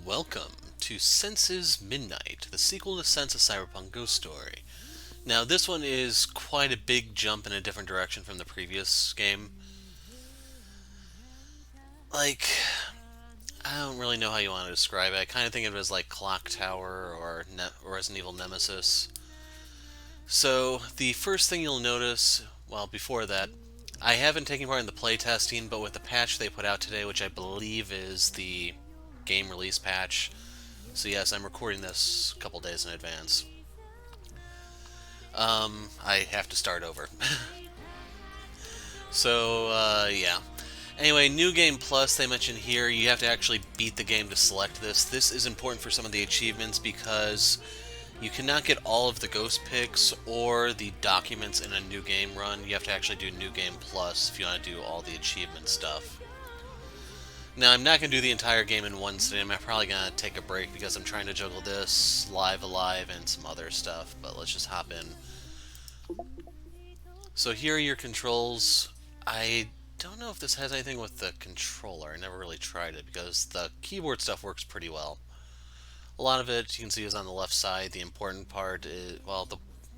Welcome to Sense's Midnight, the sequel to Sense: A Cyberpunk Ghost Story. Now, this one is quite a big jump in a different direction from the previous game. Like, I don't really know how you want to describe it. I kind of think of it as like Clock Tower or Resident Evil Nemesis. So, the first thing you'll notice, well, before that, I haven't taken part in the playtesting, but with the patch they put out today, which I believe is the game release patch. So yes, I'm recording this a couple days in advance. I have to start over. Yeah. Anyway, New Game Plus, they mentioned here, you have to actually beat the game to select this. This is important for some of the achievements because you cannot get all of the ghost picks or the documents in a New Game run. You have to actually do New Game Plus if you want to do all the achievement stuff. Now, I'm not going to do the entire game in one sitting. I'm probably going to take a break because I'm trying to juggle this, Live Alive, and some other stuff. But let's just hop in. So here are your controls. I don't know if this has anything with the controller. I never really tried it because the keyboard stuff works pretty well. A lot of it you can see is on the left side. The important part is, well, the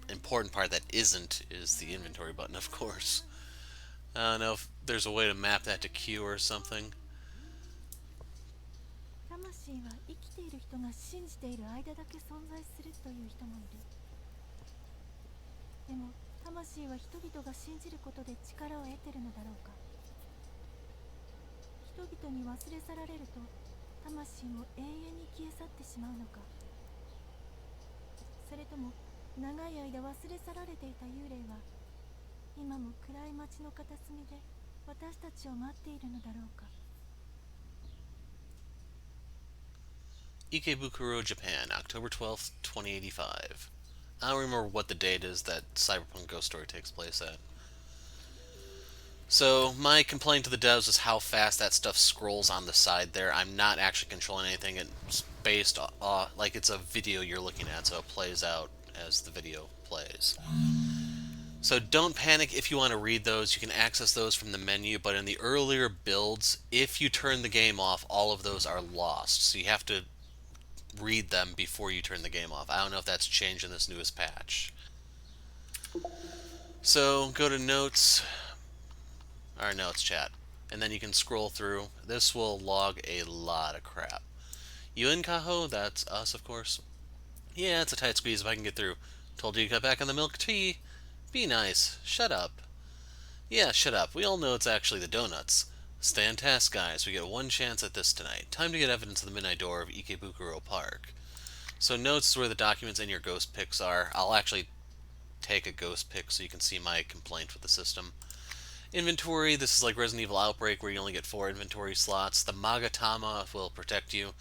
important part that isn't is the inventory button, of course. I don't know if there's a way to map that to Q or something. 魂は生きている人が信じている間だけ存在するという人もいる。でも魂は人々が信じることで力を得ているのだろうか。人々に忘れ去られると魂も永遠に消え去ってしまうのか。それとも長い間忘れ去られていた幽霊は今も暗い街の片隅で私たちを待っているのだろうか。Ikebukuro, Japan, October 12th, 2085. I don't remember what the date is that Cyberpunk Ghost Story takes place at. So, my complaint to the devs is how fast that stuff scrolls on the side there. I'm not actually controlling anything. It's based like it's a video you're looking at, so it plays out as the video plays. So don't panic if you want to read those. You can access those from the menu, but in the earlier builds, if you turn the game off, all of those are lost. So you have to read them before you turn the game off. I don't know if that's changed in this newest patch. So go to notes, or notes chat, and then you can scroll through. This will log a lot of crap. You in, Kaho? That's us, of course. Yeah, it's a tight squeeze if I can get through. Told you to cut back on the milk tea. Be nice. Shut up. Yeah, shut up. We all know it's actually the donuts. Stay on task, guys. We get one chance at this tonight. Time to get evidence of the midnight door of Ikebukuro Park. So notes where the documents and your ghost picks are. I'll actually take a ghost pick so you can see my complaint with the system. Inventory, this is like Resident Evil Outbreak where you only get 4 inventory slots. The Magatama will protect you.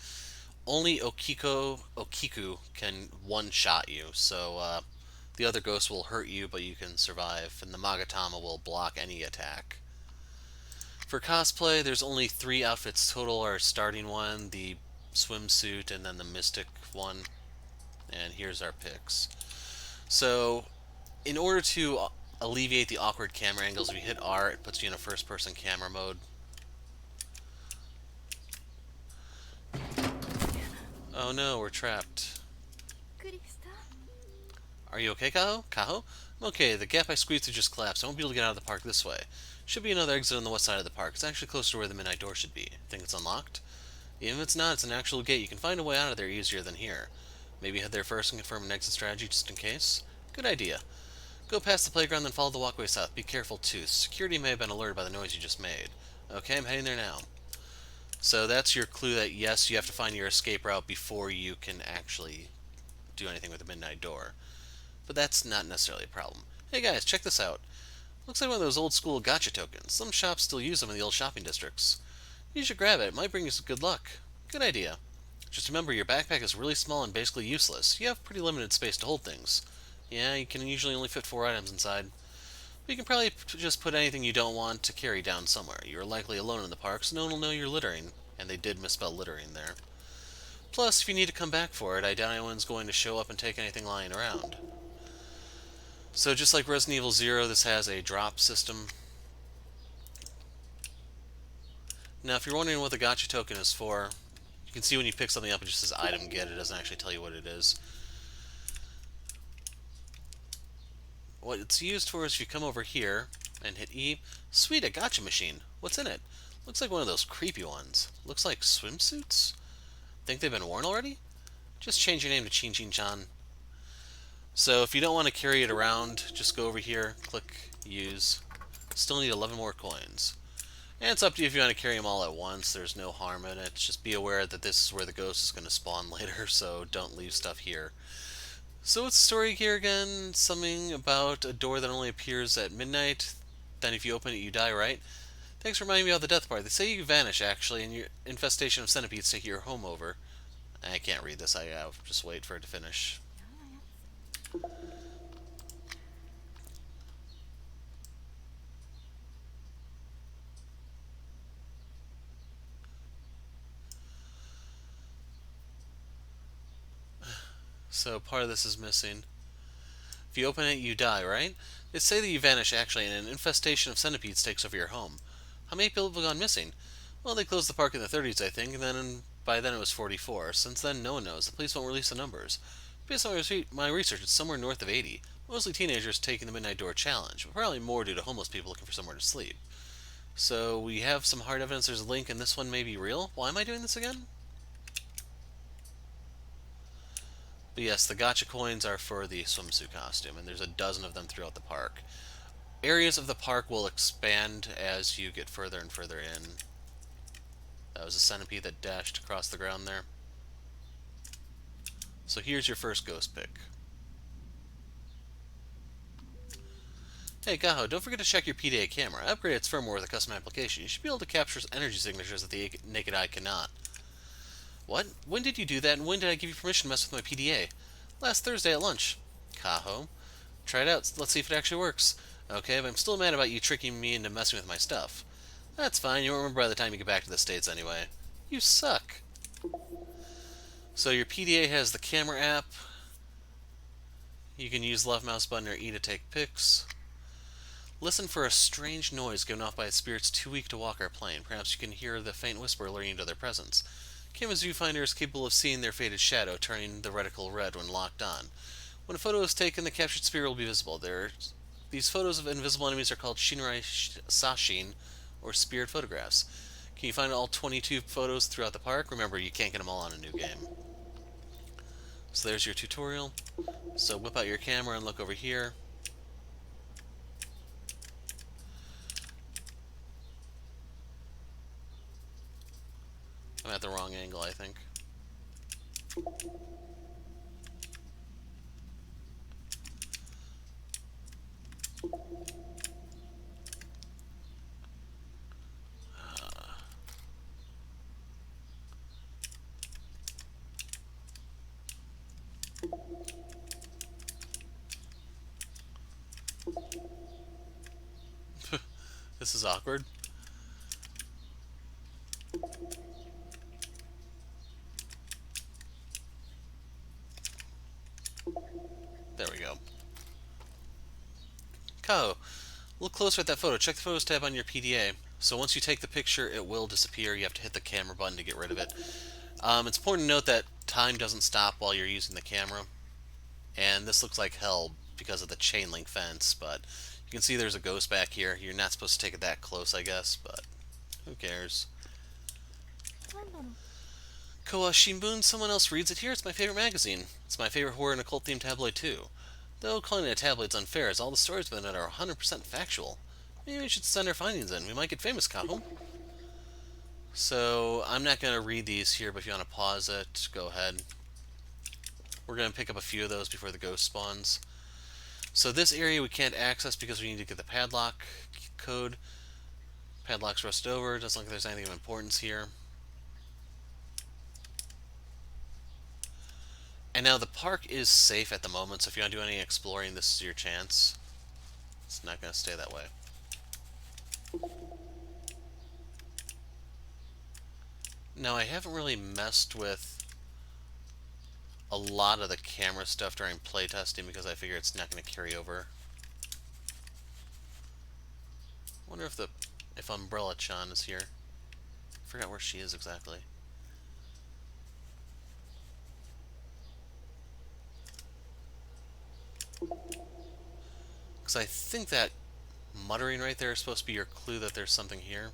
Only Okiku can one-shot you, so the other ghosts will hurt you, but you can survive, and the Magatama will block any attack. For cosplay, there's only 3 outfits total. Our starting one, the swimsuit, and then the mystic one. And here's our picks. So, in order to alleviate the awkward camera angles, if you hit R, it puts you in a first-person camera mode. Oh no, we're trapped. Are you okay, Kaho? Kaho? I'm okay. The gap I squeezed through just collapsed. I won't be able to get out of the park this way. Should be another exit on the west side of the park. It's actually closer to where the midnight door should be. Think it's unlocked? Even if it's not, it's an actual gate. You can find a way out of there easier than here. Maybe head there first and confirm an exit strategy just in case? Good idea. Go past the playground, then follow the walkway south. Be careful, too. Security may have been alerted by the noise you just made. Okay, I'm heading there now. So that's your clue that, yes, you have to find your escape route before you can actually do anything with the midnight door. But that's not necessarily a problem. Hey guys, check this out. Looks like one of those old school gotcha tokens. Some shops still use them in the old shopping districts. You should grab it. It might bring you some good luck. Good idea. Just remember, your backpack is really small and basically useless. You have pretty limited space to hold things. Yeah, you can usually only fit 4 items inside. But you can probably just put anything you don't want to carry down somewhere. You're likely alone in the park, so no one will know you're littering. And they did misspell littering there. Plus, if you need to come back for it, I doubt anyone's going to show up and take anything lying around. So just like Resident Evil 0, this has a drop system. Now, if you're wondering what the gotcha token is for, you can see when you pick something up, it just says item get. It doesn't actually tell you what it is. What it's used for is if you come over here and hit E. Sweet, a gotcha machine. What's in it? Looks like one of those creepy ones. Looks like swimsuits? Think they've been worn already? Just change your name to Chin Chin Chan. So if you don't want to carry it around, just go over here, click use. Still need 11 more coins. And it's up to you if you want to carry them all at once. There's no harm in it. Just be aware that this is where the ghost is going to spawn later, so don't leave stuff here. So what's the story here again? Something about a door that only appears at midnight. Then if you open it, you die, right? Thanks for reminding me of the death part. They say you vanish, actually, and your infestation of centipedes take your home over. I can't read this. I'll just wait for it to finish. So part of this is missing. If you open it, you die, right? They say that you vanish, actually, and an infestation of centipedes takes over your home. How many people have gone missing? Well, they closed the park in the 30s, I think, and then by then it was 44. Since then, no one knows. The police won't release the numbers. Based on my research, it's somewhere north of 80. Mostly teenagers taking the Midnight Door Challenge, but probably more due to homeless people looking for somewhere to sleep. So we have some hard evidence there's a link, and this one may be real. Why am I doing this again? But yes, the gotcha coins are for the swimsuit costume, and there's a dozen of them throughout the park. Areas of the park will expand as you get further and further in. That was a centipede that dashed across the ground there. So here's your first ghost pick. Hey Gaho, don't forget to check your PDA camera. Upgrade its firmware with a custom application. You should be able to capture energy signatures that the naked eye cannot. What? When did you do that, and when did I give you permission to mess with my PDA? Last Thursday at lunch. Kaho. Try it out. Let's see if it actually works. Okay, but I'm still mad about you tricking me into messing with my stuff. That's fine. You won't remember by the time you get back to the States anyway. You suck. So your PDA has the camera app. You can use left mouse button or E to take pics. Listen for a strange noise given off by spirits too weak to walk our plane. Perhaps you can hear the faint whisper alerting you to their presence. Camera's viewfinder is capable of seeing their faded shadow, turning the reticle red when locked on. When a photo is taken, the captured spirit will be visible. These photos of invisible enemies are called Shinrai Sashin, or spirit photographs. Can you find all 22 photos throughout the park? Remember, you can't get them all on a new game. So there's your tutorial. So whip out your camera and look over here. I'm at the wrong angle, I think. This is awkward. There we go. Kao, look closer at that photo. Check the Photos tab on your PDA. So once you take the picture, it will disappear. You have to hit the camera button to get rid of it. It's important to note that time doesn't stop while you're using the camera. And this looks like hell because of the chain link fence, but you can see there's a ghost back here. You're not supposed to take it that close, I guess, but who cares? Koa Shimbun, someone else reads it here. It's my favorite magazine. It's my favorite horror and occult themed tabloid, too. Though calling it a tabloid's unfair, as all the stories within it are 100% factual. Maybe we should send our findings in. We might get famous, Kaho. So, I'm not going to read these here, but if you want to pause it, go ahead. We're going to pick up a few of those before the ghost spawns. So this area we can't access because we need to get the padlock code. Padlock's rusted over. Doesn't look like there's anything of importance here. And now the park is safe at the moment, so if you want to do any exploring, this is your chance. It's not going to stay that way. Now, I haven't really messed with a lot of the camera stuff during playtesting because I figure it's not going to carry over. I wonder if Umbrella-chan is here. I forgot where she is exactly. Because I think that muttering right there is supposed to be your clue that there's something here.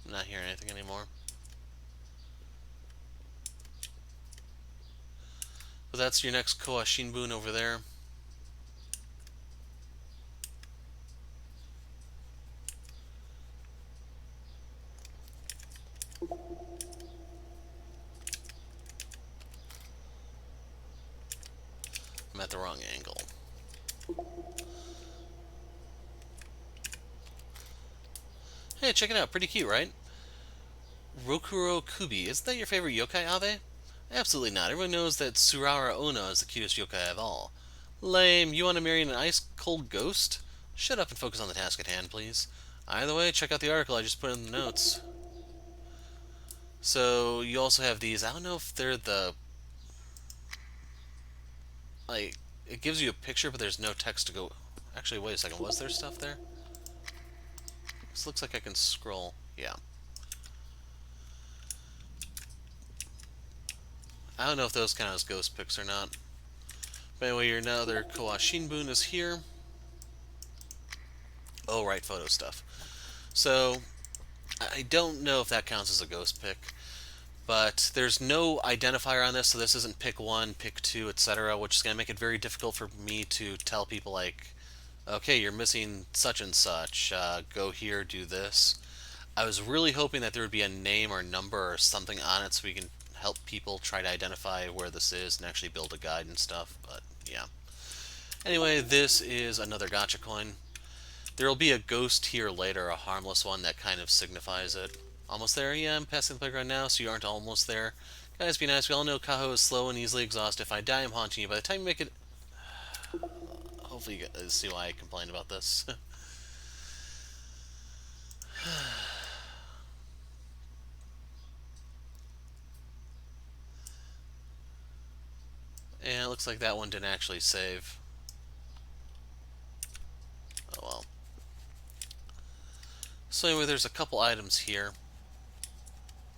I'm not hearing anything anymore. But that's your next Koa Shinbun over there. I'm at the wrong angle. Hey, check it out. Pretty cute, right? Rokuro Kubi. Isn't that your favorite yokai, Abe? Absolutely not. Everyone knows that Surara Ona is the cutest yokai of all. Lame. You want to marry an ice-cold ghost? Shut up and focus on the task at hand, please. Either way, check out the article I just put in the notes. So, you also have these. I don't know if they're the... Like, it gives you a picture, but there's no text to go... Actually, wait a second. Was there stuff there? This looks like I can scroll. Yeah. I don't know if those count as ghost pics or not. But anyway, your another Koa Shinbun is here. Oh, right, photo stuff. So, I don't know if that counts as a ghost pic, but there's no identifier on this, so this isn't pick 1, pick 2, etc., which is going to make it very difficult for me to tell people, like, okay, you're missing such and such, go here, do this. I was really hoping that there would be a name or number or something on it so we can help people try to identify where this is and actually build a guide and stuff, but yeah. Anyway, this is another gacha coin. There will be a ghost here later, a harmless one that kind of signifies it. Almost there? Yeah, I'm passing the playground now, so you aren't almost there. Guys, be nice. We all know Kaho is slow and easily exhausted. If I die, I'm haunting you. By the time you make it... Hopefully you guys see why I complained about this. And it looks like that one didn't actually save. Oh well. So anyway, there's a couple items here.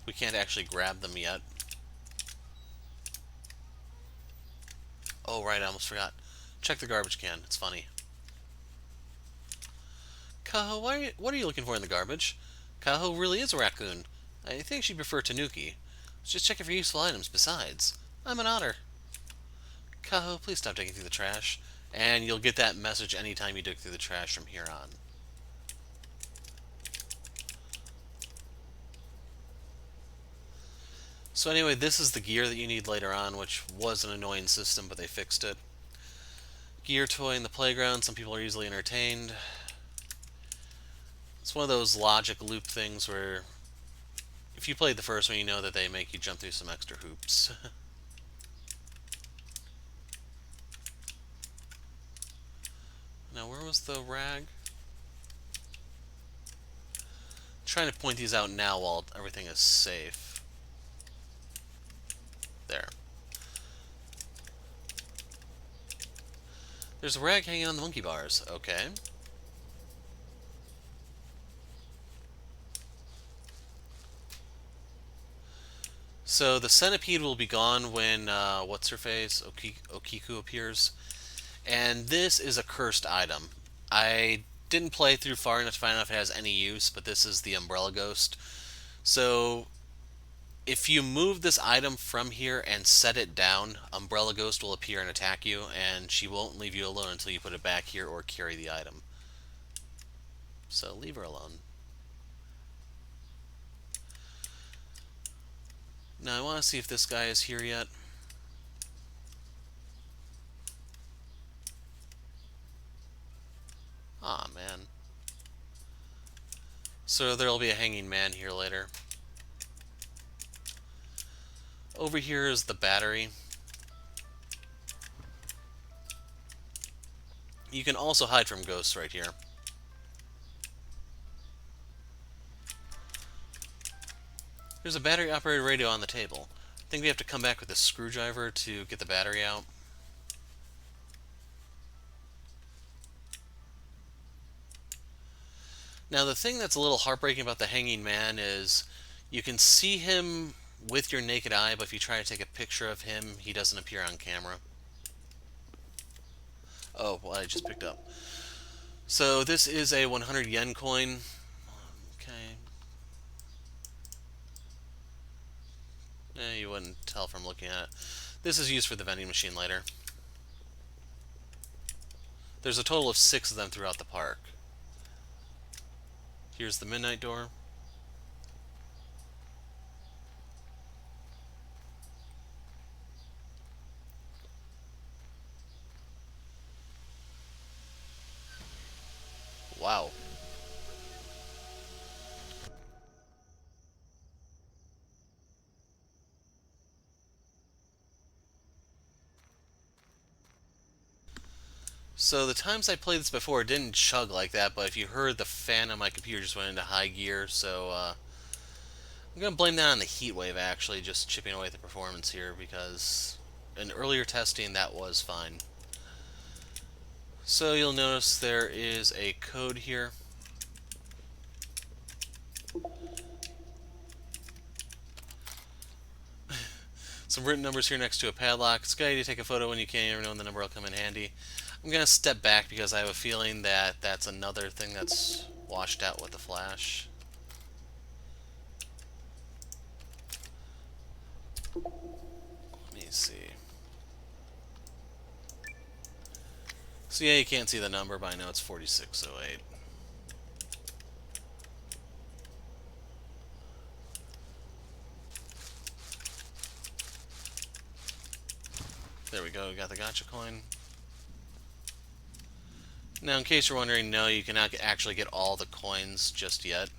We can't actually grab them yet. Oh right, I almost forgot. Check the garbage can. It's funny. Kaho, what are you looking for in the garbage? Kaho really is a raccoon. I think she'd prefer Tanuki. Just checking for useful items besides. I'm an otter. Kaho, please stop digging through the trash. And you'll get that message anytime you dig through the trash from here on. So anyway, this is the gear that you need later on, which was an annoying system, but they fixed it. Gear toy in the playground, some people are easily entertained. It's one of those logic loop things where if you played the first one, you know that they make you jump through some extra hoops. Now, where was the rag? I'm trying to point these out now while everything is safe. There. There's a rag hanging on the monkey bars. Okay. So the centipede will be gone when, what's-her-face, Okiku appears. And this is a cursed item. I didn't play through far enough to find out if it has any use, but this is the umbrella ghost. So if you move this item from here and set it down, umbrella ghost will appear and attack you, and she won't leave you alone until you put it back here or carry the item. So leave her alone. Now I want to see if this guy is here yet. Aw, man. So there'll be a hanging man here later. Over here is the battery. You can also hide from ghosts right here. There's a battery-operated radio on the table. I think we have to come back with a screwdriver to get the battery out. Now, the thing that's a little heartbreaking about the hanging man is you can see him with your naked eye, but if you try to take a picture of him, he doesn't appear on camera. Oh, well, I just picked up. So this is a 100 yen coin. Okay. You wouldn't tell from looking at it. This is used for the vending machine later. There's a total of 6 of them throughout the park. Here's the midnight door. Wow. So the times I played this before, it didn't chug like that, but if you heard, the fan on my computer just went into high gear, so I'm going to blame that on the heat wave, actually, just chipping away at the performance here, because in earlier testing, that was fine. So you'll notice there is a code here. Some written numbers here next to a padlock. It's a good idea to take a photo when you can. You never know when the number will come in handy. I'm going to step back because I have a feeling that that's another thing that's washed out with the flash. Let me see. So yeah, you can't see the number, but I know it's 4608. There we go, we got the gotcha coin. Now, in case you're wondering, no, you cannot actually get all the coins just yet.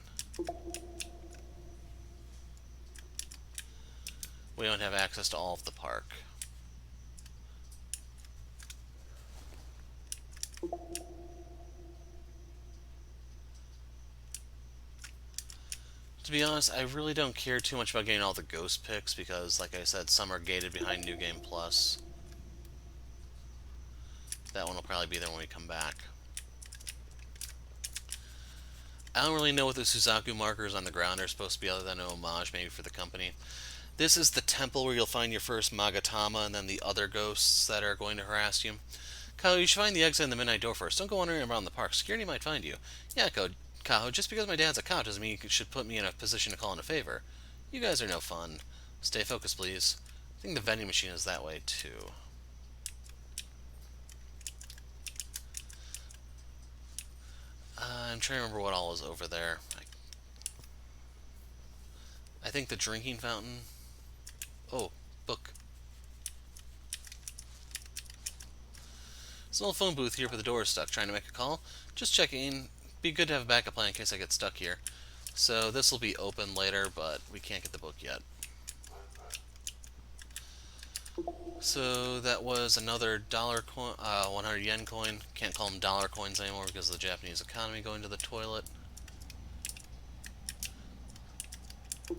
We don't have access to all of the park. To be honest, I really don't care too much about getting all the ghost picks because, like I said, some are gated behind New Game Plus. That one will probably be there when we come back. I don't really know what the Suzaku markers on the ground are supposed to be other than an homage maybe for the company. This is the temple where you'll find your first Magatama and then the other ghosts that are going to harass you. Kaho, you should find the exit in the midnight door first. Don't go wandering around the park. Security might find you. Yeah, Kaho, just because my dad's a cop doesn't mean you should put me in a position to call in a favor. You guys are no fun. Stay focused, please. I think the vending machine is that way, too. I'm trying to remember what all is over there. I think the drinking fountain. Oh, book. There's an old phone booth here, but the door is stuck. Trying to make a call? Just checking. Be good to have a backup plan in case I get stuck here. So this will be open later, but we can't get the book yet. So that was another dollar coin, 100 yen coin. Can't call them dollar coins anymore because of the Japanese economy going to the toilet. I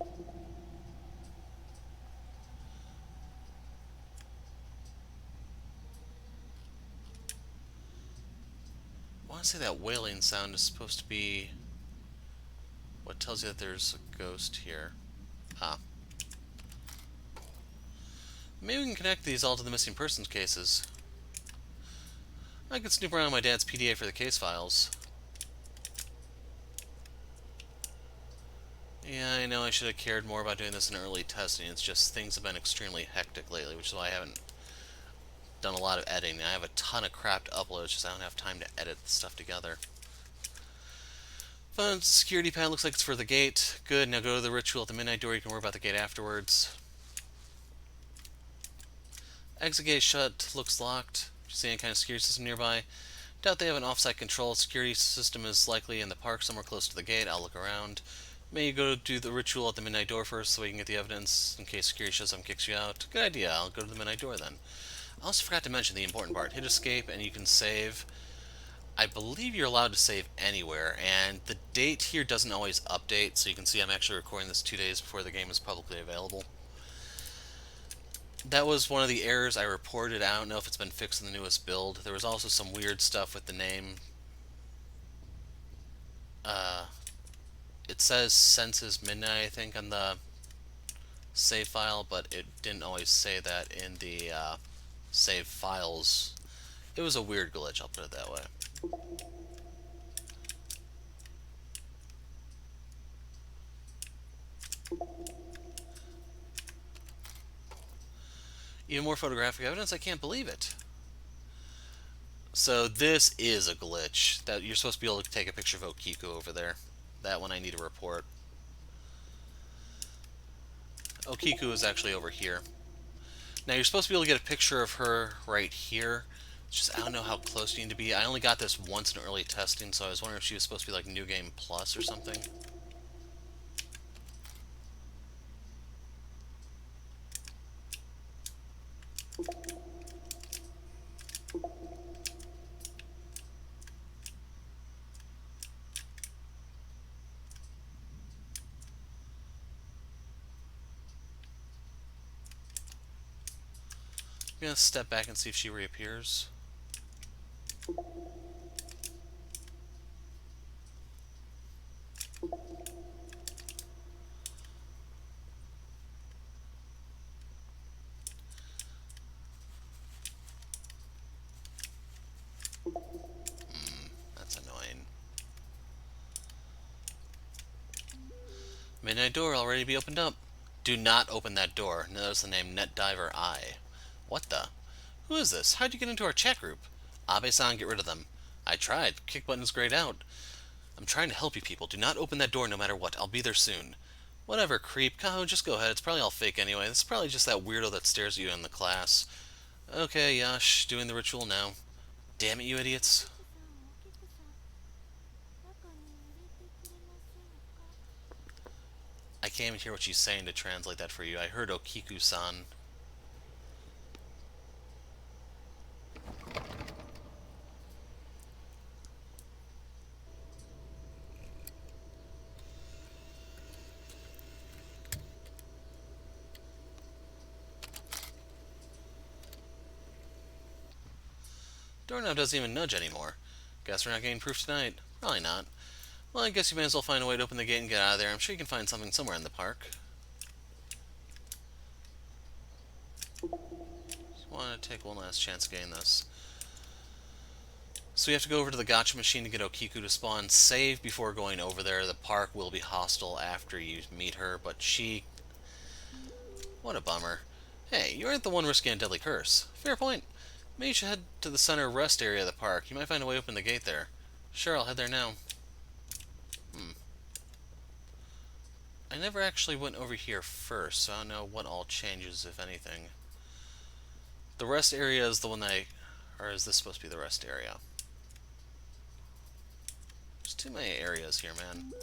want to say that wailing sound is supposed to be what tells you that there's a ghost here. Ah. Maybe we can connect these all to the missing persons cases. I could snoop around my dad's PDA for the case files. Yeah, I know I should have cared more about doing this in early testing. It's just things have been extremely hectic lately, which is why I haven't done a lot of editing. I have a ton of crap to upload, it's just I don't have time to edit the stuff together. Fun security pad looks like it's for the gate. Good, now go to the ritual at the midnight door. You can worry about the gate afterwards. Exit gate shut, looks locked. Do you see any kind of security system nearby? Doubt they have an off-site control. Security system is likely in the park somewhere close to the gate. I'll look around. May you go do the ritual at the midnight door first so we can get the evidence in case security shows up and kicks you out. Good idea, I'll go to the midnight door then. I also forgot to mention the important part. Hit escape and you can save. I believe you're allowed to save anywhere, and the date here doesn't always update, so you can see I'm actually recording this 2 days before the game is publicly available. That was one of the errors I reported. I don't know if it's been fixed in the newest build. There was also some weird stuff with the name. uh, it says senses midnight, I think, on the save file, but it didn't always say that in the save files. It was a weird glitch, I'll put it that way. Even more photographic evidence? I can't believe it. So this is a glitch. That you're supposed to be able to take a picture of Okiku over there. That one I need to report. Okiku is actually over here. Now you're supposed to be able to get a picture of her right here. It's just I don't know how close you need to be. I only got this once in early testing, so I was wondering if she was supposed to be like New Game Plus or something. I'm gonna step back and see if she reappears. That's annoying. Midnight door already be opened up. Do not open that door. Notice the name NetDiver I. What the? Who is this? How'd you get into our chat group? Abe-san, get rid of them. I tried. Kick button's grayed out. I'm trying to help you people. Do not open that door no matter what. I'll be there soon. Whatever, creep. Kaho, just go ahead. It's probably all fake anyway. This is probably just that weirdo that stares at you in the class. Okay, Yash, doing the ritual now. Damn it, you idiots. I can't even hear what she's saying to translate that for you. I heard Okiku-san. Doorknob doesn't even nudge anymore. Guess we're not getting proof tonight. Probably not. Well, I guess you may as well find a way to open the gate and get out of there. I'm sure you can find something somewhere in the park. Just want to take one last chance at getting this. So we have to go over to the gotcha machine to get Okiku to spawn. Save before going over there. The park will be hostile after you meet her, but she... What a bummer. Hey, you aren't the one risking a deadly curse. Fair point. Maybe you should head to the center rest area of the park. You might find a way to open the gate there. Sure, I'll head there now. I never actually went over here first, so I don't know what all changes, if anything. The rest area is the one that I... Or is this supposed to be the rest area? There's too many areas here, man.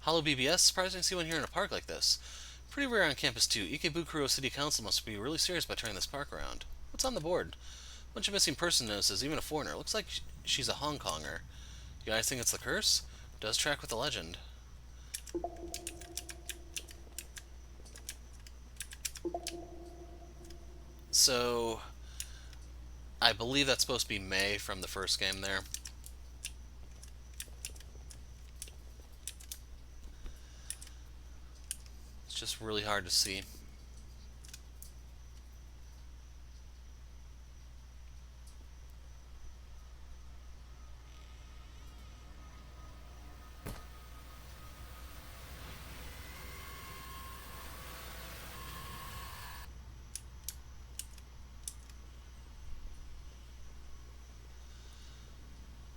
Hollow BBS? Surprising to see one here in a park like this. Pretty rare on campus, too. Ikebukuro City Council must be really serious about turning this park around. What's on the board? Bunch of missing person notices, even a foreigner. Looks like she's a Hong Konger. You guys think it's the curse? Does track with the legend. So, I believe that's supposed to be May from the first game there. It's just really hard to see.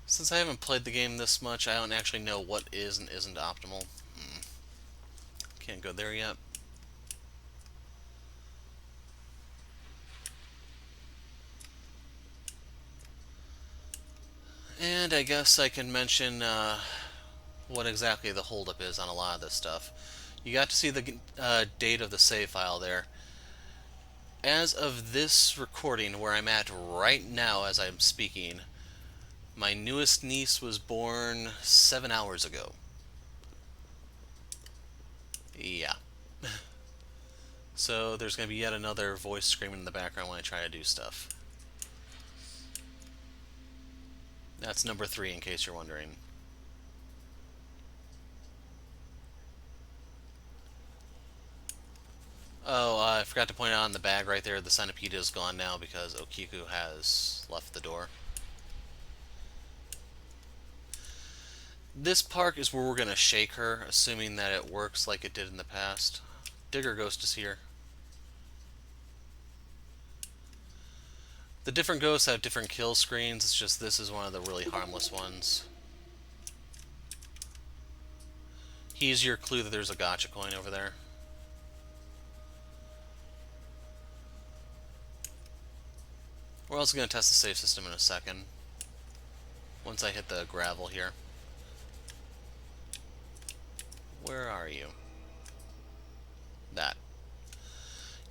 Since I haven't played the game this much, I don't actually know what is and isn't optimal. Can't go there yet. And I guess I can mention what exactly the holdup is on a lot of this stuff. You got to see the date of the save file there. As of this recording, where I'm at right now as I'm speaking, my newest niece was born 7 hours ago. Yeah. So there's going to be yet another voice screaming in the background when I try to do stuff. That's number 3, in case you're wondering. forgot to point out on the bag right there, the centipede is gone now because Okiku has left the door. This park is where we're going to shake her, assuming that it works like it did in the past. Digger Ghost is here. The different ghosts have different kill screens, it's just this is one of the really harmless ones. He's your clue that there's a gotcha coin over there. We're also going to test the save system in a second. Once I hit the gravel here. Where are you? That.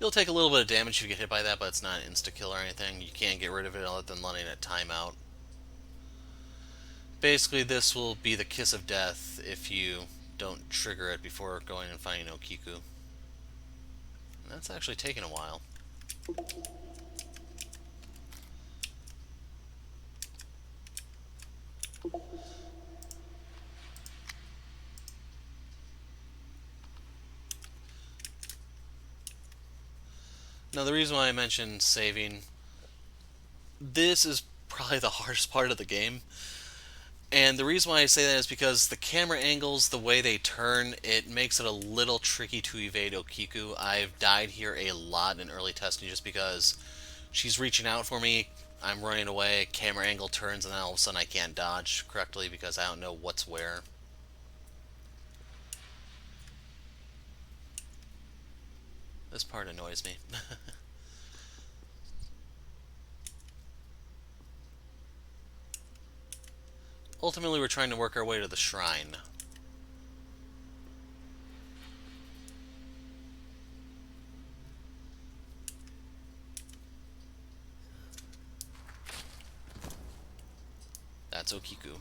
You'll take a little bit of damage if you get hit by that, but it's not an insta-kill or anything. You can't get rid of it other than letting it time out. Basically, this will be the kiss of death if you don't trigger it before going and finding Okiku. And that's actually taken a while. Now, the reason why I mentioned saving, this is probably the hardest part of the game. And the reason why I say that is because the camera angles, the way they turn, it makes it a little tricky to evade Okiku. I've died here a lot in early testing just because she's reaching out for me, I'm running away, camera angle turns, and then all of a sudden I can't dodge correctly because I don't know what's where. This part annoys me. Ultimately, we're trying to work our way to the shrine. That's Okiku.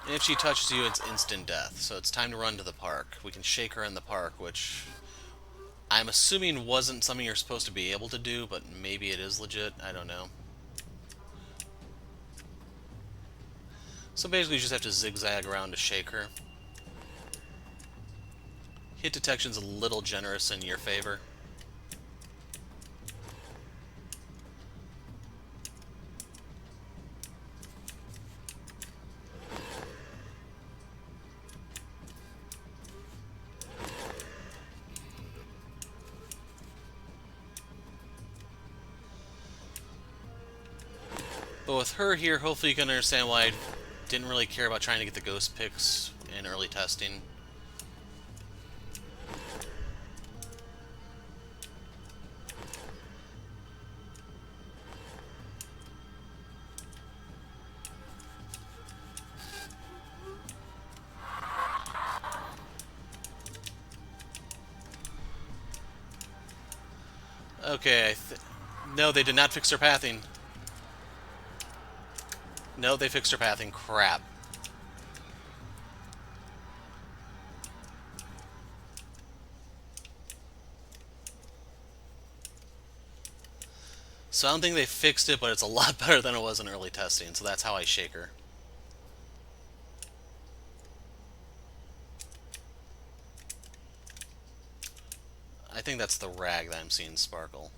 And if she touches you, it's instant death, so it's time to run to the park. We can shake her in the park, which I'm assuming wasn't something you're supposed to be able to do, but maybe it is legit, I don't know. So basically you just have to zigzag around to shake her. Hit detection's a little generous in your favor. But with her here, hopefully you can understand why I didn't really care about trying to get the ghost picks in early testing. Okay, no, they did not fix her pathing. No, they fixed her pathing. Crap. So I don't think they fixed it, but it's a lot better than it was in early testing, so that's how I shake her. I think that's the rag that I'm seeing sparkle.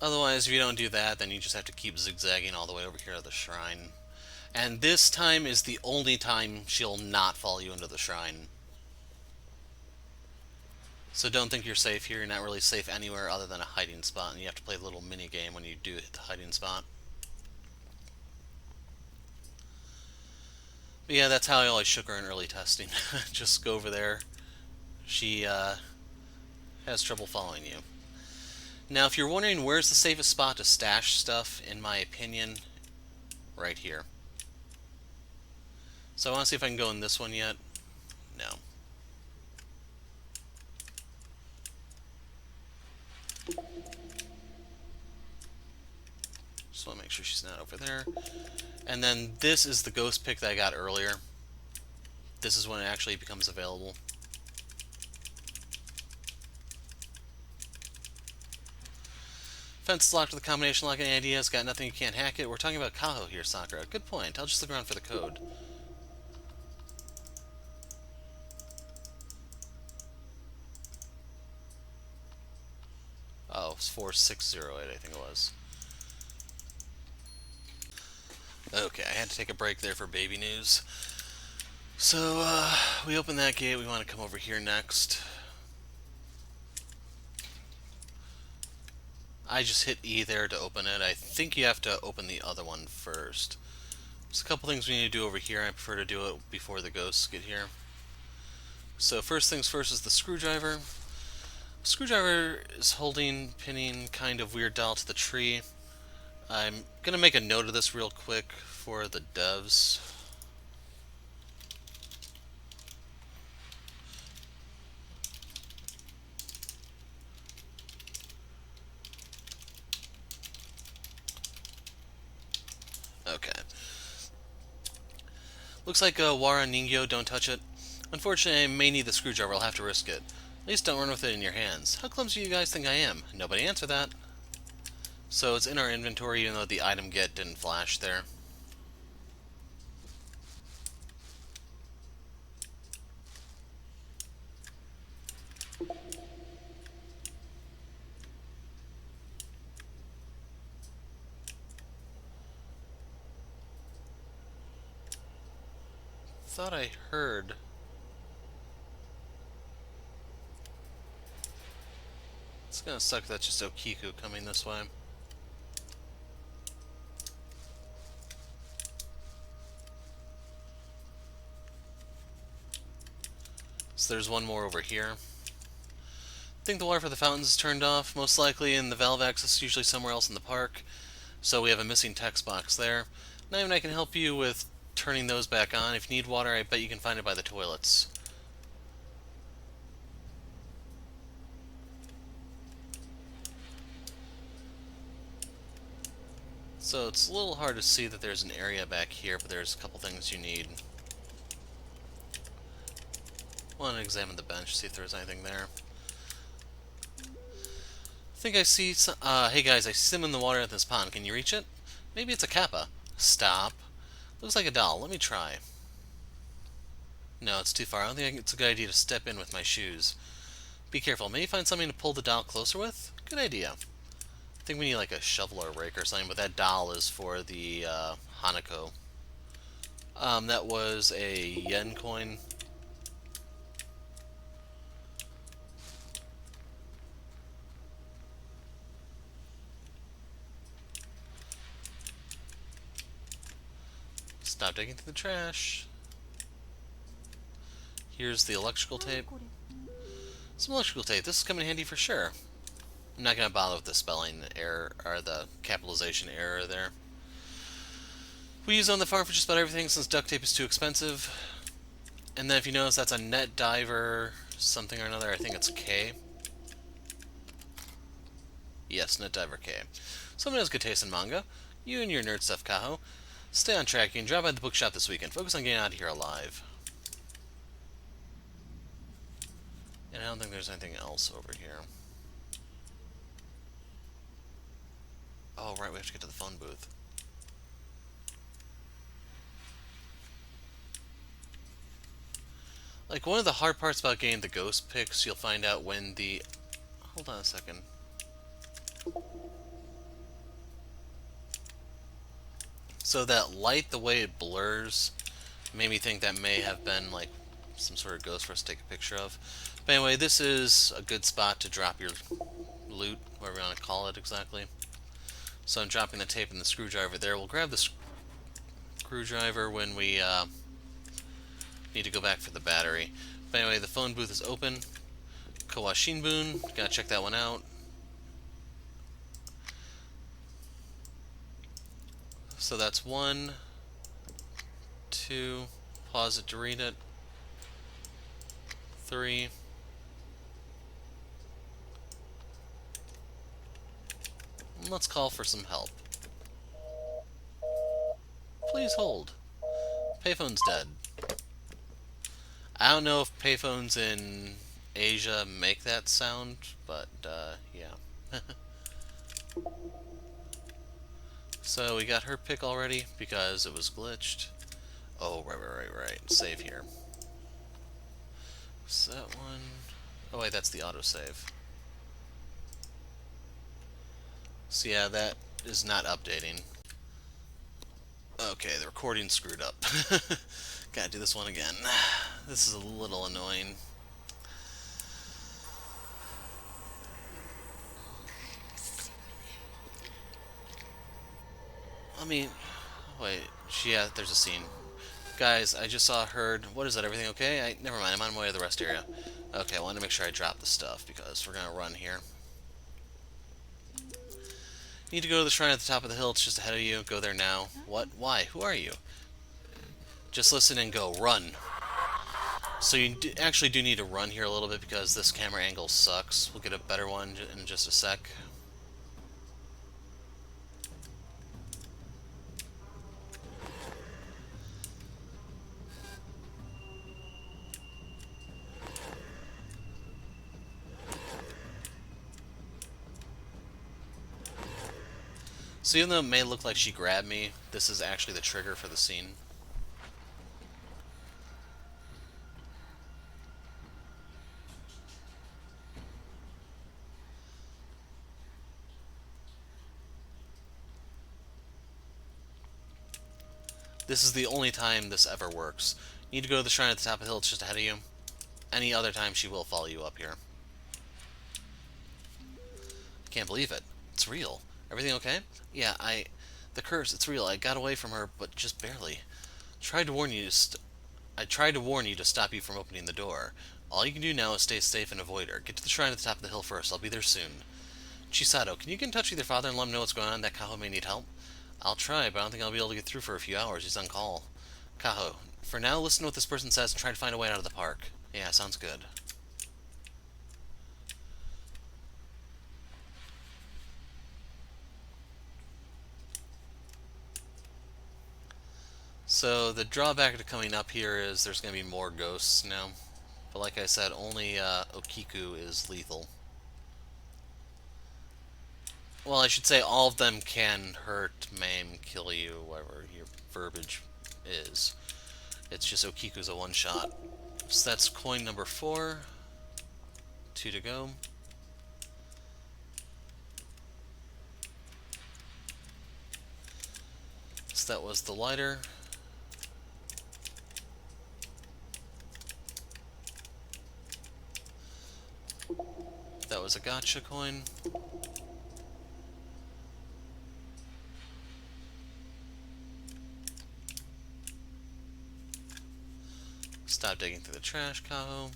Otherwise, if you don't do that, then you just have to keep zigzagging all the way over here to the shrine. And this time is the only time she'll not follow you into the shrine. So don't think you're safe here. You're not really safe anywhere other than a hiding spot, and you have to play a little mini game when you do hit the hiding spot. But yeah, that's how I always shook her in early testing. Just go over there. She has trouble following you. Now, if you're wondering where's the safest spot to stash stuff, in my opinion, right here. So I want to see if I can go in this one yet. No. Just want to make sure she's not over there. And then this is the ghost pick that I got earlier. This is when it actually becomes available. Fence is locked with a combination lock. Any ideas? Got nothing, you can't hack it. We're talking about Kaho here, Sakura. Good point. I'll just look around for the code. Oh, it's 4608, I think it was. Okay, I had to take a break there for baby news. So, we open that gate. We want to come over here next. I just hit E there to open it. I think you have to open the other one first. There's a couple things we need to do over here. I prefer to do it before the ghosts get here. So first things first is the screwdriver. Screwdriver is holding, pinning kind of weird dial to the tree. I'm going to make a note of this real quick for the devs. Okay. Looks like Wara Ningyo, don't touch it. Unfortunately, I may need the screwdriver, I'll have to risk it. At least don't run with it in your hands. How clumsy do you guys think I am? Nobody answer that. So it's in our inventory even though the item get didn't flash there. Thought I heard... It's gonna suck that's just Okiku coming this way. So there's one more over here. I think the water for the fountains is turned off, most likely in the valve access, usually somewhere else in the park. So we have a missing text box there. Not even I can help you with turning those back on. If you need water, I bet you can find it by the toilets. So it's a little hard to see that there's an area back here, but there's a couple things you need. I want to examine the bench, see if there's anything there. I think I see some, hey guys, I see them in the water at this pond. Can you reach it? Maybe it's a kappa. Stop. Looks like a doll. Let me try. No, it's too far. I don't think it's a good idea to step in with my shoes. Be careful. Maybe find something to pull the doll closer with? Good idea. I think we need like a shovel or a rake or something, but that doll is for the Hanako. That was a yen coin. Stop digging through the trash. Here's the electrical tape. Some electrical tape. This is coming in handy for sure. I'm not going to bother with the spelling error, or the capitalization error there. We use on the farm for just about everything since duct tape is too expensive. And then if you notice, that's a net diver something or another. I think it's K. Yes, net diver K. Someone has good taste in manga. You and your nerd stuff, Kaho. Stay on track. You can drop by the bookshop this weekend. Focus on getting out of here alive. And I don't think there's anything else over here. Oh, right, we have to get to the phone booth. Like, one of the hard parts about getting the ghost pics, you'll find out when the... Hold on a second. So that light, the way it blurs, made me think that may have been, like, some sort of ghost for us to take a picture of. But anyway, this is a good spot to drop your loot, whatever you want to call it exactly. So I'm dropping the tape and the screwdriver there. We'll grab the screwdriver when we need to go back for the battery. But anyway, the phone booth is open. Kawashinbun, gotta check that one out. So that's 1, 2, pause it to read it, 3, and let's call for some help. Please hold. Payphone's dead. I don't know if payphones in Asia make that sound, but yeah. So we got her pick already because it was glitched. Oh, right. Save here. So that one... Oh wait, that's the autosave. So yeah, that is not updating. Okay, the recording's screwed up. Gotta do this one again. This is a little annoying. I mean, wait, yeah, there's a scene. Guys, I just saw, heard, what is that, everything okay? Never mind, I'm on my way to the rest area. Okay, I wanted to make sure I drop the stuff, because we're gonna run here. Need to go to the shrine at the top of the hill, it's just ahead of you, go there now. What? Why? Who are you? Just listen and go, run. So you actually do need to run here a little bit, because this camera angle sucks. We'll get a better one in just a sec. So even though it may look like she grabbed me, this is actually the trigger for the scene. This is the only time this ever works. You need to go to the shrine at the top of the hill, it's just ahead of you. Any other time she will follow you up here. Can't believe it. It's real. Everything okay? Yeah, the curse, it's real. I got away from her, but just barely. Tried to warn you I tried to warn you to stop you from opening the door. All you can do now is stay safe and avoid her. Get to the shrine at the top of the hill first. I'll be there soon. Chisato, can you get in touch with your father and let him know what's going on? That Kaho may need help. I'll try, but I don't think I'll be able to get through for a few hours. He's on call. Kaho, for now, listen to what this person says and try to find a way out of the park. Yeah, sounds good. So the drawback to coming up here is there's going to be more ghosts now. But like I said, only Okiku is lethal. Well, I should say all of them can hurt, maim, kill you, whatever your verbiage is. It's just Okiku's a one-shot. So that's coin number 4. 2 to go. So that was the lighter. That was a gotcha coin. Stop digging through the trash, Kaho.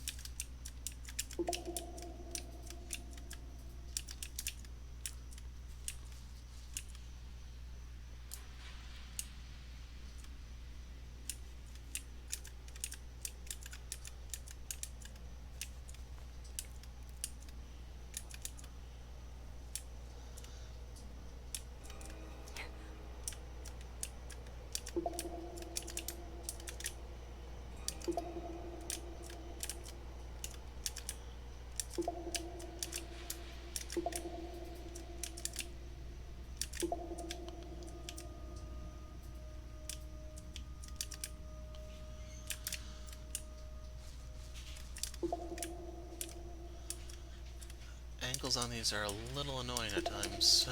Angles on these are a little annoying at times.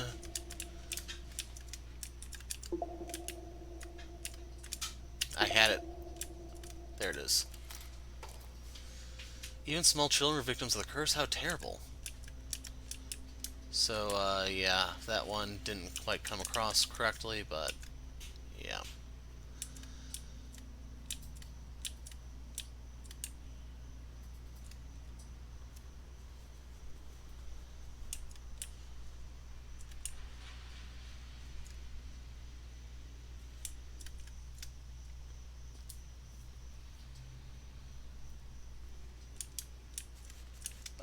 I had it. There it is. Even small children are victims of the curse? How terrible. So, yeah, that one didn't quite come across correctly, but yeah.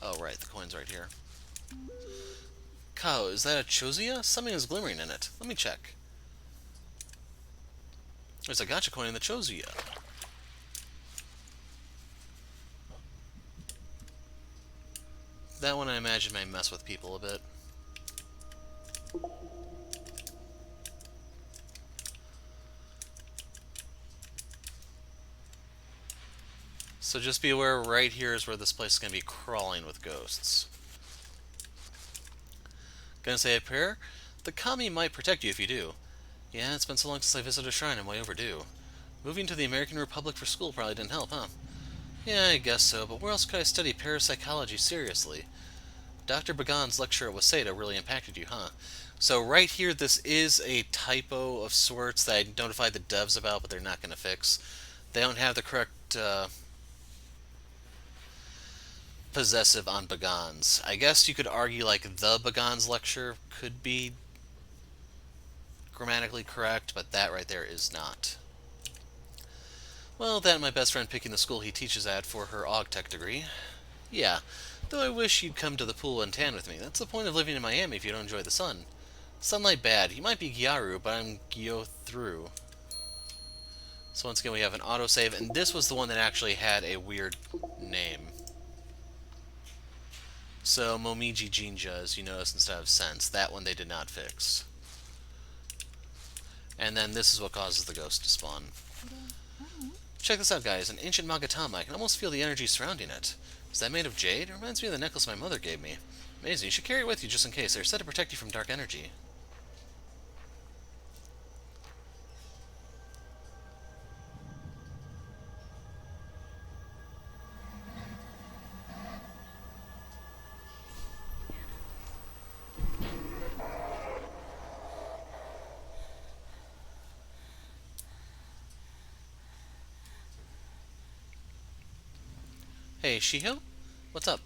Oh, right, the coin's right here. Cow, is that a Chosia? Something is glimmering in it. Let me check. There's a gotcha coin in the Chosia. That one I imagine may mess with people a bit. So just be aware, right here is where this place is going to be crawling with ghosts. Gonna say a prayer? The kami might protect you if you do. Yeah, it's been so long since I visited a shrine, I'm way overdue. Moving to the American Republic for school probably didn't help, huh? Yeah, I guess so, but where else could I study parapsychology seriously? Dr. Bagan's lecture at Waseda really impacted you, huh? So right here, this is a typo of sorts that I notified the devs about, but they're not going to fix. They don't have the correct possessive on Bagan's. I guess you could argue like the Bagan's lecture could be grammatically correct, but that right there is not. Well, that and my best friend picking the school he teaches at for her AugTech degree. Yeah, though I wish you'd come to the pool and tan with me. That's the point of living in Miami if you don't enjoy the sun. Sunlight bad. You might be Gyaru, but I'm Gyo through. So once again we have an autosave, and this was the one that actually had a weird name. So Momiji Jinja, as you notice, instead of sense. That one they did not fix. And then this is what causes the ghost to spawn. Check this out, guys. An ancient Magatama. I can almost feel the energy surrounding it. Is that made of jade? It reminds me of the necklace my mother gave me. Amazing. You should carry it with you just in case. They're said to protect you from dark energy. Hey, Shiho? What's up?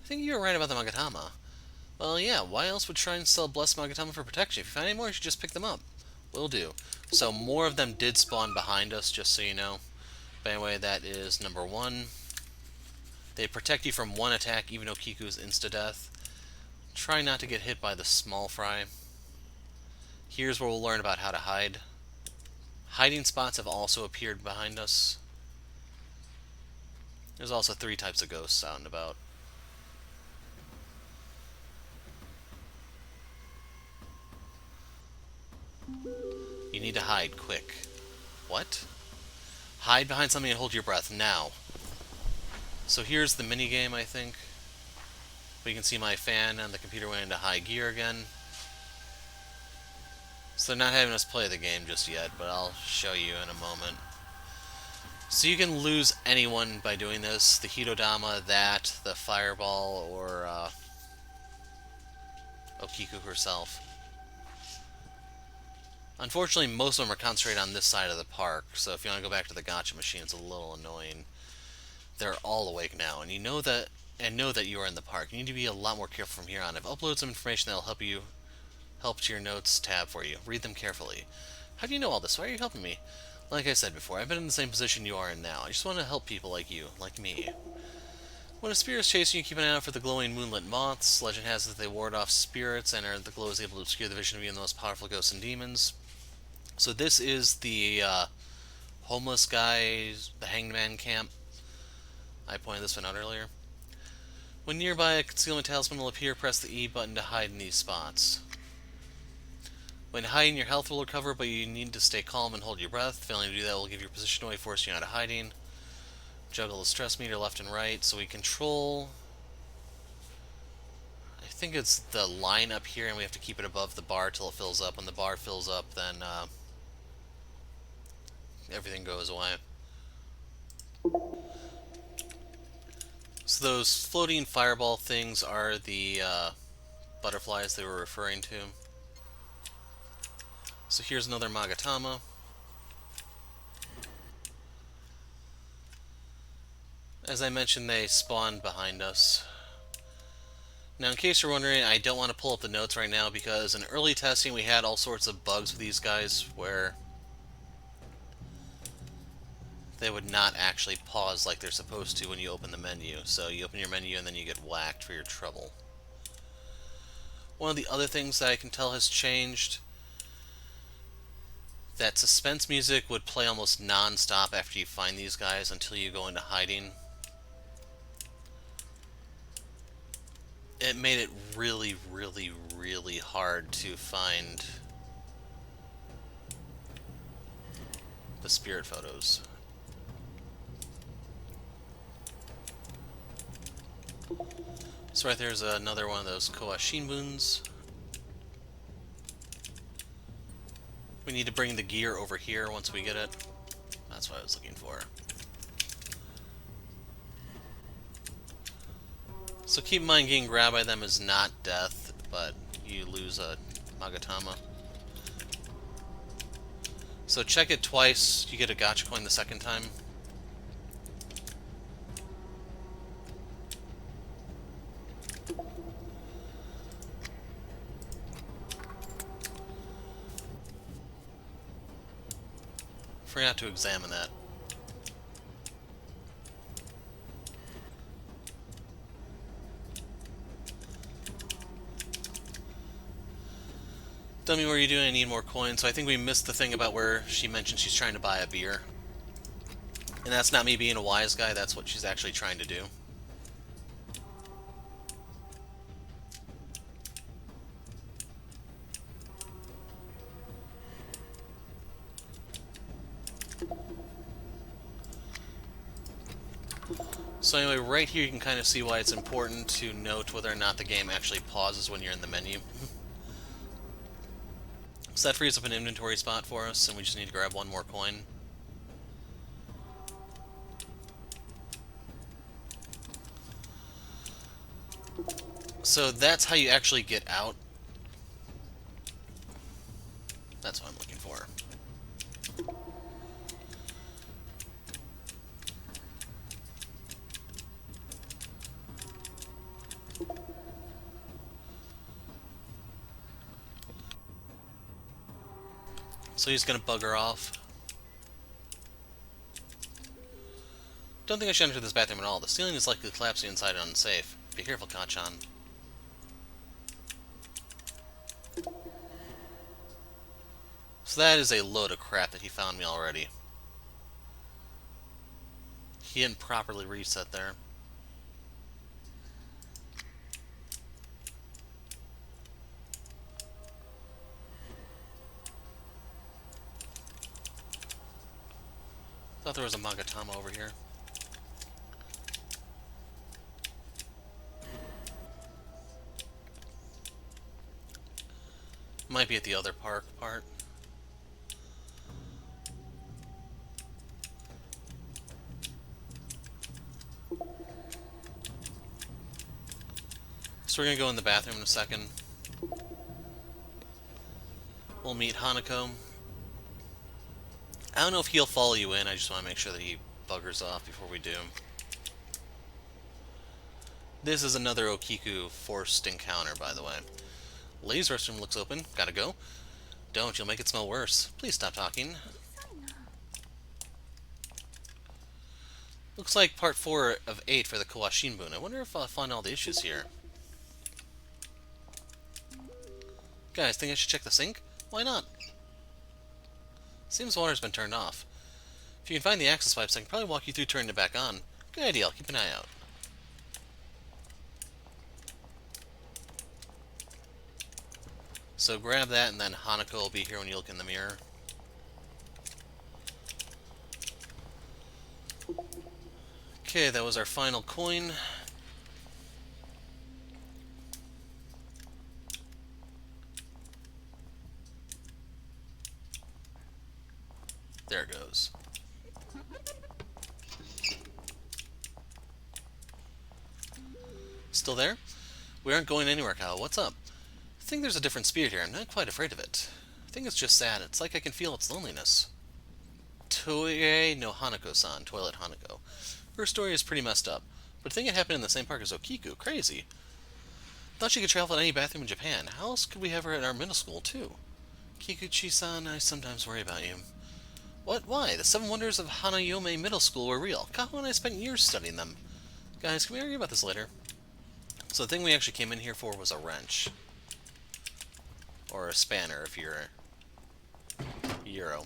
I think you were right about the Magatama. Well, yeah, why else would shrines sell blessed Magatama for protection? If you find any more, you should just pick them up. Will do. So more of them did spawn behind us, just so you know. But anyway, that is number 1. They protect you from one attack, even though Kiku's insta-death. Try not to get hit by the small fry. Here's where we'll learn about how to hide. Hiding spots have also appeared behind us. There's also 3 types of ghosts out and about. You need to hide, quick. What? Hide behind something and hold your breath, now. So here's the minigame, I think. We can see my fan and the computer went into high gear again. So they're not having us play the game just yet, but I'll show you in a moment. So you can lose anyone by doing this. The Hitodama, that, the Fireball, or Okiku herself. Unfortunately, most of them are concentrated on this side of the park, so if you want to go back to the gacha machine, it's a little annoying. They're all awake now, and you know that you are in the park. You need to be a lot more careful from here on. I've uploaded some information that will help to your notes tab for you. Read them carefully. How do you know all this? Why are you helping me? Like I said before, I've been in the same position you are in now. I just want to help people like you, like me. When a spirit is chasing you, keep an eye out for the glowing moonlit moths. Legend has it that they ward off spirits, and the glow is able to obscure the vision of even the most powerful ghosts and demons. So this is the homeless guy, the hangman camp. I pointed this one out earlier. When nearby, a concealment talisman will appear. Press the E button to hide in these spots. When hiding, your health will recover, but you need to stay calm and hold your breath. Failing to do that will give your position away, forcing you out of hiding. Juggle the stress meter left and right, so we control... I think it's the line up here, and we have to keep it above the bar till it fills up. When the bar fills up, then everything goes away. So those floating fireball things are the butterflies they were referring to. So here's another Magatama. As I mentioned, they spawned behind us. Now, in case you're wondering, I don't want to pull up the notes right now because in early testing we had all sorts of bugs with these guys where they would not actually pause like they're supposed to when you open the menu. So you open your menu and then you get whacked for your trouble. One of the other things that I can tell has changed, that suspense music would play almost non-stop after you find these guys until you go into hiding. it made it really, really, really hard to find the spirit photos. So right there's another one of those Koashinbuns. We need to bring the gear over here once we get it. That's what I was looking for. So keep in mind, getting grabbed by them is not death, but you lose a Magatama. So check it twice, you get a gotcha coin the second time. Forgot to examine that. Tell me what you're doing, I need more coins. So I think we missed the thing about where she mentioned she's trying to buy a beer. And that's not me being a wise guy, that's what she's actually trying to do. So anyway, right here you can kind of see why it's important to note whether or not the game actually pauses when you're in the menu. So that frees up an inventory spot for us, and we just need to grab one more coin. So that's how you actually get out. That's what I'm looking for. So he's gonna bugger off. Don't think I should enter this bathroom at all. The ceiling is likely collapsing inside and unsafe. Be careful, Kachan. So that is a load of crap that he found me already. He didn't properly reset there. Thought there was a Magatama over here. Might be at the other park part. So we're gonna go in the bathroom in a second. We'll meet Hanako. I don't know if he'll follow you in, I just want to make sure that he buggers off before we do. This is another Okiku forced encounter, by the way. Ladies' restroom looks open. Gotta go. Don't, you'll make it smell worse. Please stop talking. Looks like part 4 of 8 for the Kawashinbun. I wonder if I'll find all the issues here. Guys, think I should check the sink? Why not? Seems water's been turned off. If you can find the access pipes, I can probably walk you through turning it back on. Good idea, I'll keep an eye out. So grab that, and then Hanako will be here when you look in the mirror. Okay, that was our final coin. There it goes. Still there? We aren't going anywhere, Kyle. What's up? I think there's a different spirit here. I'm not quite afraid of it. I think it's just sad. It's like I can feel its loneliness. Toei no Hanako-san, Toilet Hanako. Her story is pretty messed up, but I think it happened in the same park as Okiku. Crazy. Thought she could travel to any bathroom in Japan. How else could we have her at our middle school, too? Kikuchi-san, I sometimes worry about you. What? Why? The 7 Wonders of Hanayome Middle School were real. Kaho and I spent years studying them. Guys, can we argue about this later? So the thing we actually came in here for was a wrench. Or a spanner, if you're Euro.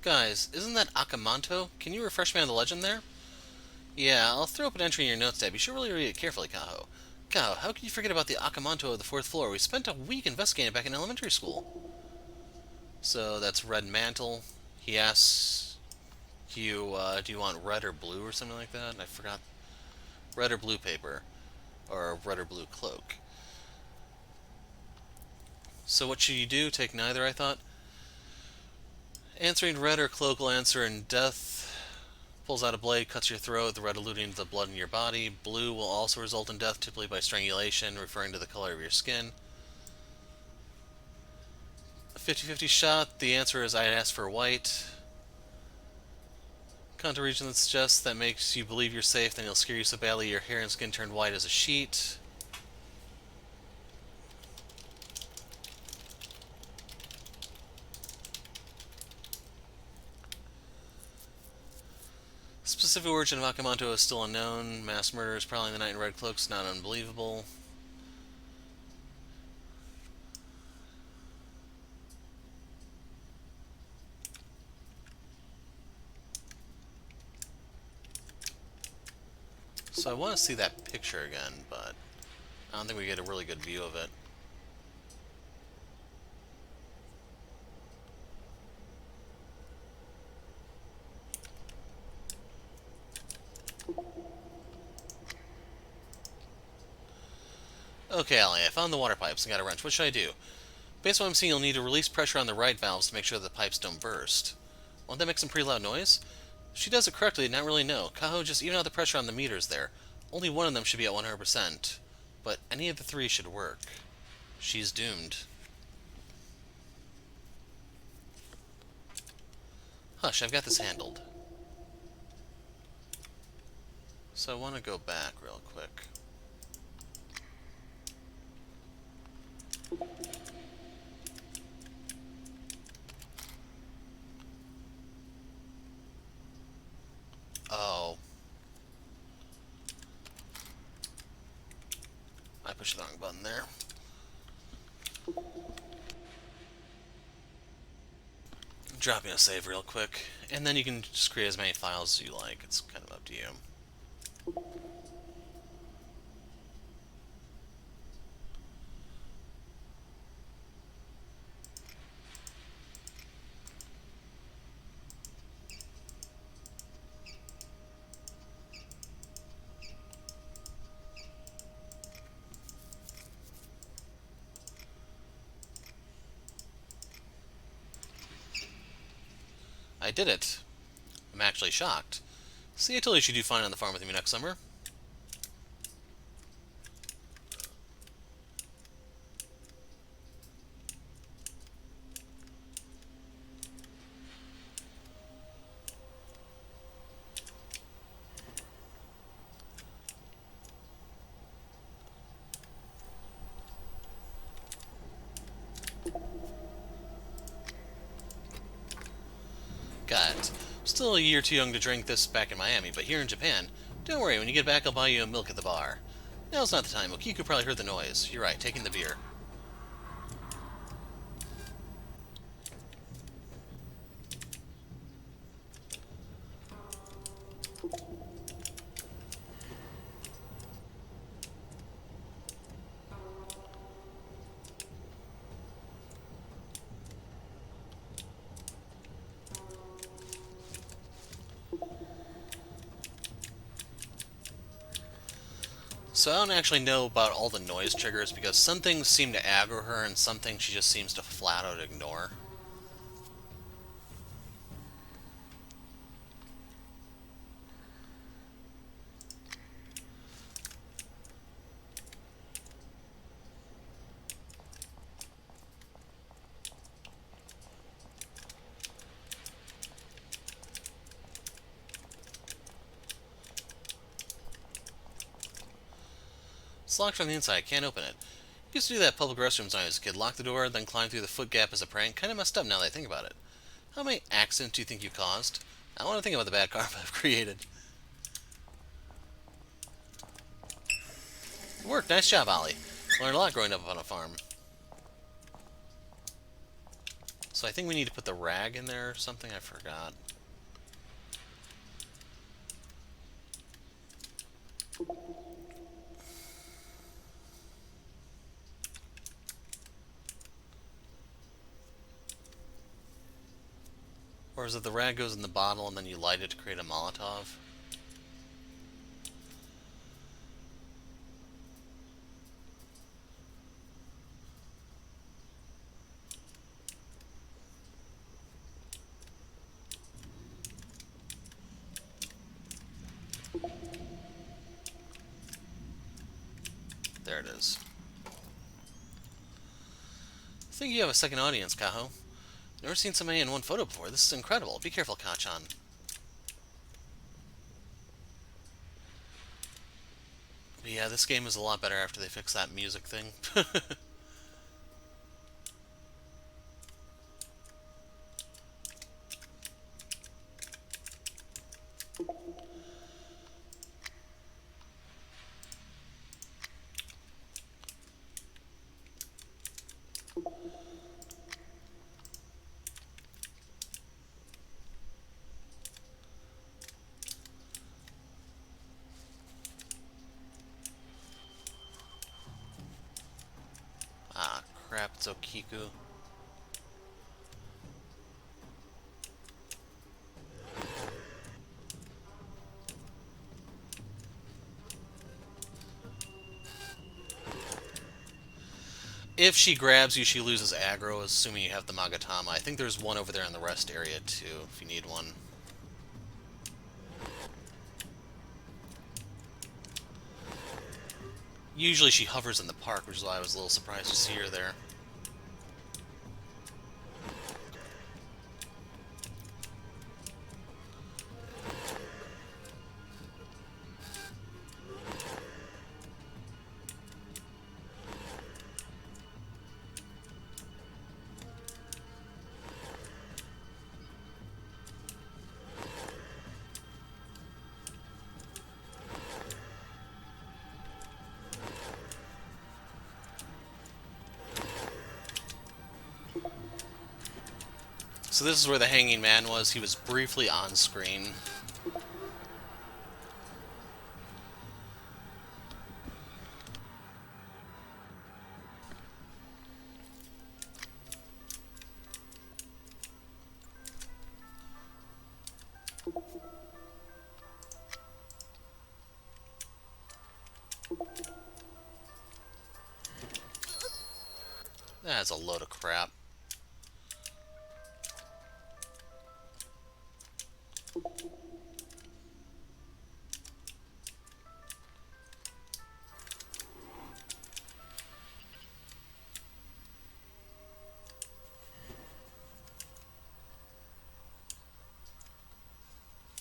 Guys, isn't that Akamanto? Can you refresh me on the legend there? Yeah, I'll throw up an entry in your notes tab. You should really read it carefully, Kaho. Kaho, how could you forget about the Akamanto of the 4th floor? We spent a week investigating it back in elementary school. So that's red mantle. He asks you, do you want red or blue or something like that? I forgot. Red or blue paper. Or red or blue cloak. So what should you do? Take neither, I thought. Answering red or cloak will answer in death. Pulls out a blade, cuts your throat, the red alluding to the blood in your body. Blue will also result in death, typically by strangulation, referring to the color of your skin. A 50-50 shot, the answer is I'd ask for white. Contour region that suggests that makes you believe you're safe, then he'll scare you so badly your hair and skin turn white as a sheet. Specific origin of Akamanto is still unknown. Mass murder is prowling the night in red cloaks, not unbelievable. So I want to see that picture again, but I don't think we get a really good view of it. Okay, Allie, I found the water pipes and got a wrench. What should I do? Based on what I'm seeing, you'll need to release pressure on the right valves to make sure the pipes don't burst. Won't that make some pretty loud noise? If she does it correctly, not really no. Kaho, just even out the pressure on the meters there. Only one of them should be at 100%. But any of the three should work. She's doomed. Hush, I've got this handled. So I want to go back real quick. Oh. I pushed the wrong button there. Drop me a save real quick, and then you can just create as many files as you like. It's kind of up to you. I did it. I'm actually shocked. See, I told you she'd do fine on the farm with me next summer. Got it. Still a year too young to drink this back in Miami, but here in Japan, don't worry, when you get back I'll buy you a milk at the bar. Now's not the time, Okiku probably heard the noise. You're right, taking the beer. So I don't actually know about all the noise triggers because some things seem to aggro her and some things she just seems to flat out ignore. It's locked from the inside, I can't open it. Used to do that at public restrooms when I was a kid. Lock the door, then climb through the foot gap as a prank. Kinda messed up now that I think about it. How many accidents do you think you caused? I want to think about the bad karma I've created. It worked, nice job, Ollie. Learned a lot growing up on a farm. So I think we need to put the rag in there or something. I forgot. Or is it the rag goes in the bottle and then you light it to create a Molotov? There it is. I think you have a second audience, Kaho. Never seen somebody in one photo before. This is incredible. Be careful, Kachan. But yeah, this game is a lot better after they fix that music thing. Ah, crap, it's Okiku. If she grabs you, she loses aggro, assuming you have the Magatama. I think there's one over there in the rest area, too, if you need one. Usually she hovers in the park, which is why I was a little surprised to see her there. So this is where the hanging man was. He was briefly on screen. That's a load of crap.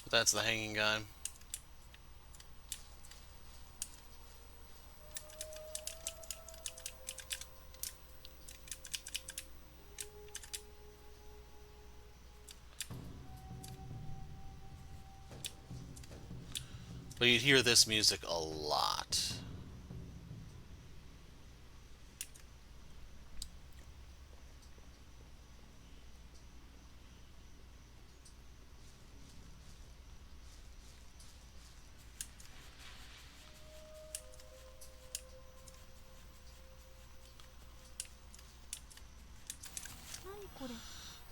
That's the hanging guy. But you'd hear this music a lot.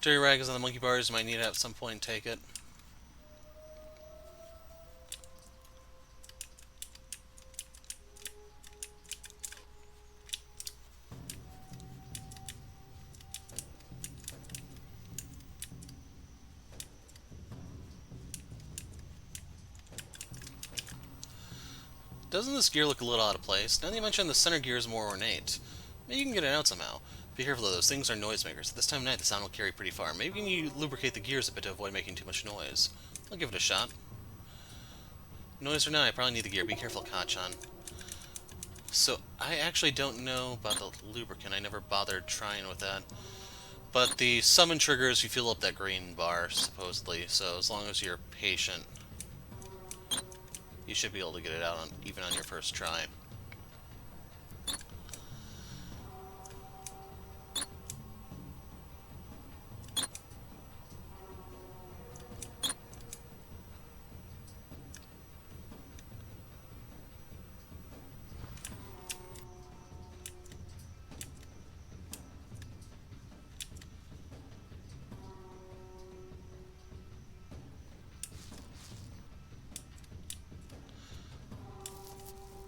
Dirty rag is on the monkey bars. You might need it at some point. Take it. Doesn't this gear look a little out of place? Now that you mentioned the center gear is more ornate. Maybe you can get it out somehow. Be careful though, those things are noisemakers. At this time of night, the sound will carry pretty far. Maybe you lubricate the gears a bit to avoid making too much noise. I'll give it a shot. Noise or not, I probably need the gear. Be careful, Kachan. So, I actually don't know about the lubricant. I never bothered trying with that. But the summon triggers, you fill up that green bar, supposedly. So, as long as you're patient, you should be able to get it out even on your first try.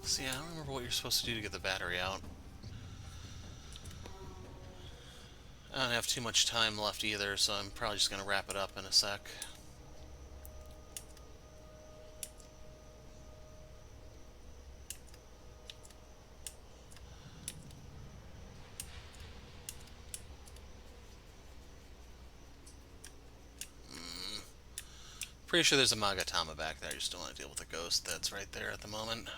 See, I don't remember what you're supposed to do to get the battery out. I don't have too much time left either, so I'm probably just going to wrap it up in a sec. Pretty sure there's a Magatama back there. I just don't want to deal with the ghost that's right there at the moment.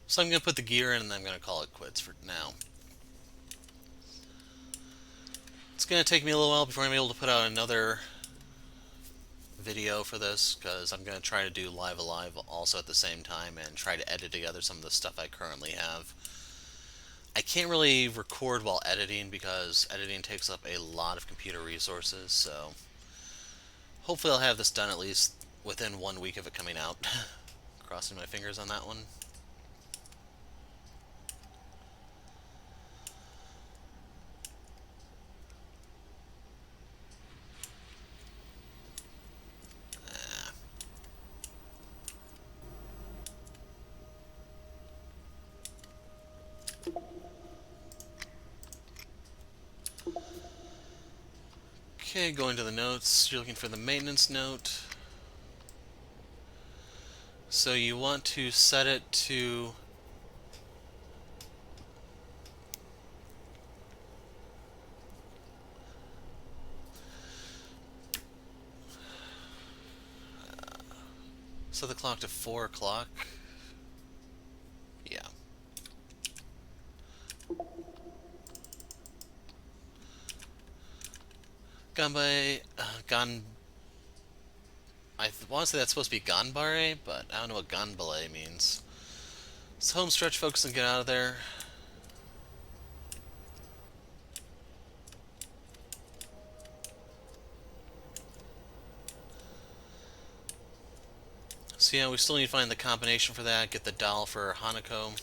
So I'm going to put the gear in and I'm going to call it quits for now. It's going to take me a little while before I'm able to put out another video for this, because I'm going to try to do Live Alive also at the same time and try to edit together some of the stuff I currently have. I can't really record while editing because editing takes up a lot of computer resources, so hopefully I'll have this done at least within 1 week of it coming out. Crossing my fingers on that one. Okay, going to the notes. You're looking for the maintenance note. So you want to set it to set the clock to 4 o'clock. Yeah. Ganbei, I want to say that's supposed to be Ganbare, but I don't know what Ganbale means. So home stretch, folks, and get out of there. So yeah, we still need to find the combination for that, get the doll for Hanako.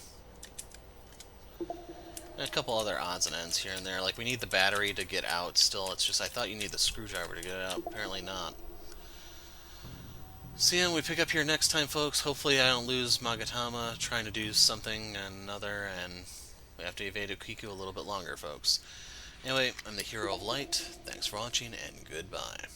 And a couple other odds and ends here and there. Like, we need the battery to get out still. It's just, I thought you need the screwdriver to get it out. Apparently not. So yeah, we pick up here next time, folks. Hopefully I don't lose Magatama trying to do something and another, and we have to evade Okiku a little bit longer, folks. Anyway, I'm the Hero of Light. Thanks for watching, and goodbye.